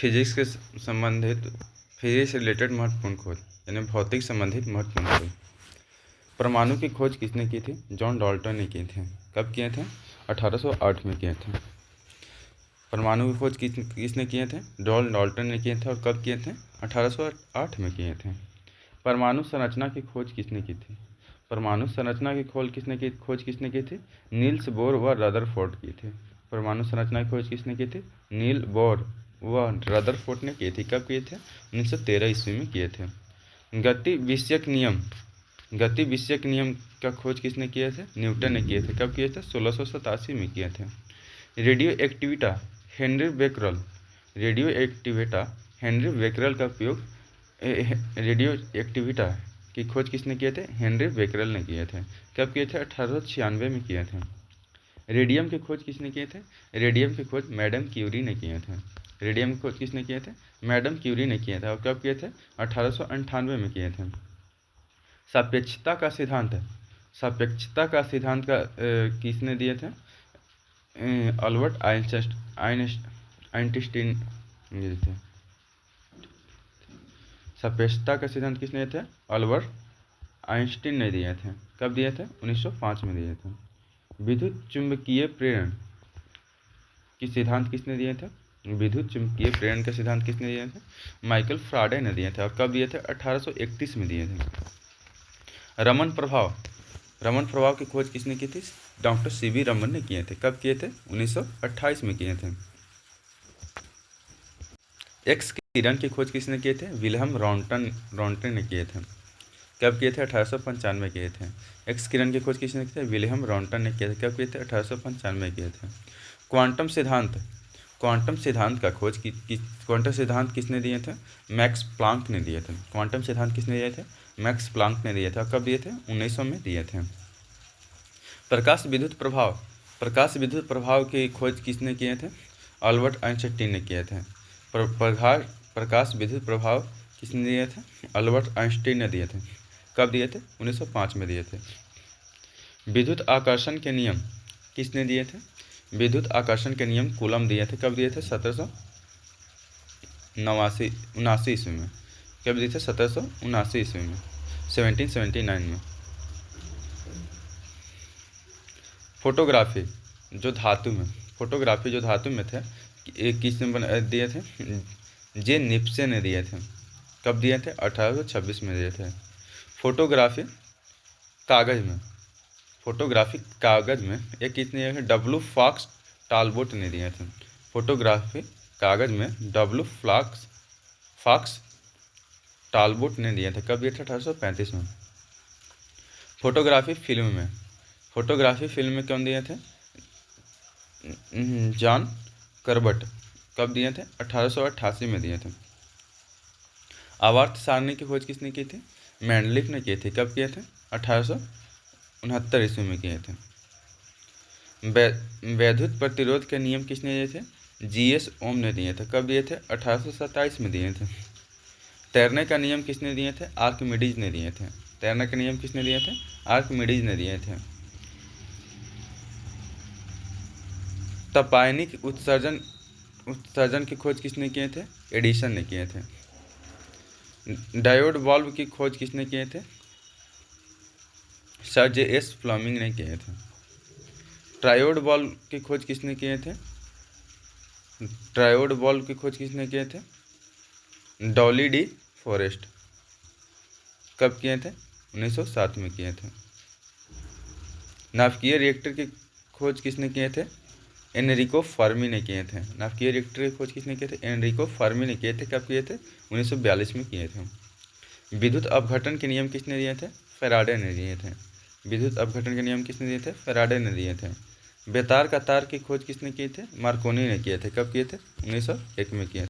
Physics के संबंधित physics से रिलेटेड महत्वपूर्ण खोज यानी भौतिक संबंधित महत्वपूर्ण खोज। परमाणु की खोज किसने की थी? जॉन डाल्टन ने की थी। कब किए थे? 1808 में किए थे। परमाणु की खोज किसने किए थे? जॉन डाल्टन ने किए थे। और कब किए थे? 1808 में किए थे। परमाणु संरचना की खोज किसने की थी? परमाणु संरचना की खोज किसने की थी? नील्स बोर व रदरफोर्ड की थी। परमाणु संरचना की खोज किसने की थी? नील बोर व रदरफोर्ड ने की थी। कब किए थे? 1913 ईस्वी में किए थे। गति विषयक नियम का खोज किसने किए थे? न्यूटन ने किए थे। कब किए थे? 1687 में किए थे। रेडियो एक्टिविटा हेनरी बेकरल का उपयोग रेडियो एक्टिविटा की खोज किसने किए थे? हेनरी बेकरल ने किए थे। कब किए थे? 1896 में किए थे। रेडियम की खोज किसने किए थे? रेडियम की खोज मैडम क्यूरी ने किए थे। रेडियम की खोज किसने किए थे? मैडम क्यूरी ने किए थे। और कब किए थे? 1898 में किए थे। सापेक्षता का सिद्धांत किसने दिए थे? अल्बर्ट आइंस्टीन दिए थे। सापेक्षता का सिद्धांत किसने दिए थे? अल्बर्ट आइंस्टीन ने दिए थे। कब दिए थे? 1905 में दिए थे। विद्युत चुंबकीय प्रेरण की सिद्धांत किसने दिए थे? विद्युत चुंबकीय प्रेरण का सिद्धांत किसने दिए थे? माइकल फ्राडे ने दिए थे। और कब दिए थे? 1831 में दिए थे। रमन प्रभाव की खोज किसने की थी? डॉक्टर सीवी रमन ने किए थे। कब किए थे? 1928 में किए थे। एक्स किरण की खोज किसने किए थे? विल्हम रॉन्टन ने किए थे। कब किए थे? 1895 में किए थे। एक्स किरण की खोज किसने की थी? विल्हम रॉन्टन ने किए थे। कब किए थे? 1895 में किए थे। क्वांटम सिद्धांत किसने दिए थे? मैक्स प्लांक ने दिए थे। क्वांटम सिद्धांत किसने दिए थे? मैक्स प्लांक ने दिए थे। कब दिए थे? 1900 में दिए थे। प्रकाश विद्युत प्रभाव की खोज किसने किए थे? अल्बर्ट आइंस्टीन ने किए थे। प्रकाश विद्युत प्रभाव किसने दिए थे? अल्बर्ट आइंस्टीन ने दिए थे। कब दिए थे? 1905 में दिए थे। विद्युत आकर्षण के नियम किसने दिए थे? विद्युत आकर्षण के नियम कूलम दिए थे। कब दिए थे? 1779 ईस्वी में। कब दिए थे? 1779 ईस्वी में, 1779 में। फोटोग्राफी जो धातु में थे, किसने दिए थे? जे निप्से ने दिए थे। कब दिए थे? 1826 में दिए थे। फोटोग्राफी कागज में एक किसने दिए थे? डब्लू फॉक्स टालबोट ने दिए थे। फोटोग्राफी कागज में डब्लू फॉक्स टालबोट ने दिए थे। कब दिए थे? 1835 में। फोटोग्राफी फिल्म में कौन दिए थे? जॉन करबट। कब दिए थे? 1888 में दिए थे। आवर्त सारणी की खोज किसने की थी? मेंडलीफ ने की थी। कब किए थे? 1869 ईस्वी में किए थे। वैद्युत प्रतिरोध के नियम किसने दिए थे? जीएस ओम ने दिए थे। कब दिए थे? 1827 में दिए थे। तैरने का नियम किसने दिए थे? आर्किमिडीज ने दिए थे। तैरने के नियम किसने दिए थे? आर्किमिडीज ने दिए थे। तपायनिक उत्सर्जन की खोज किसने किए थे? एडिसन ने किए थे। डायोड वाल्व की खोज किसने किए थे? सर जे एस फ्लेमिंग ने किए थे। ट्रायोड वाल्व की खोज किसने किए थे? Dolly D forest. कब किए थे? 1907 में किए थे। नाभिकीय रिएक्टर की खोज किसने किए थे? एनरिको फर्मी ने किए थे। नाभिकीय रिएक्टर की खोज किसने किए थे? एनरिको फर्मी ने किए थे। कब किए थे? 1942 में किए थे। विद्युत अपघटन के नियम किसने दिए थे? फैराडे ने दिए थे। फैराडे ने दिए थे। बेतार का तार की खोज किसने किए थे? मार्कोनी ने किए थे। कब किए थे? 1901 में किए थे।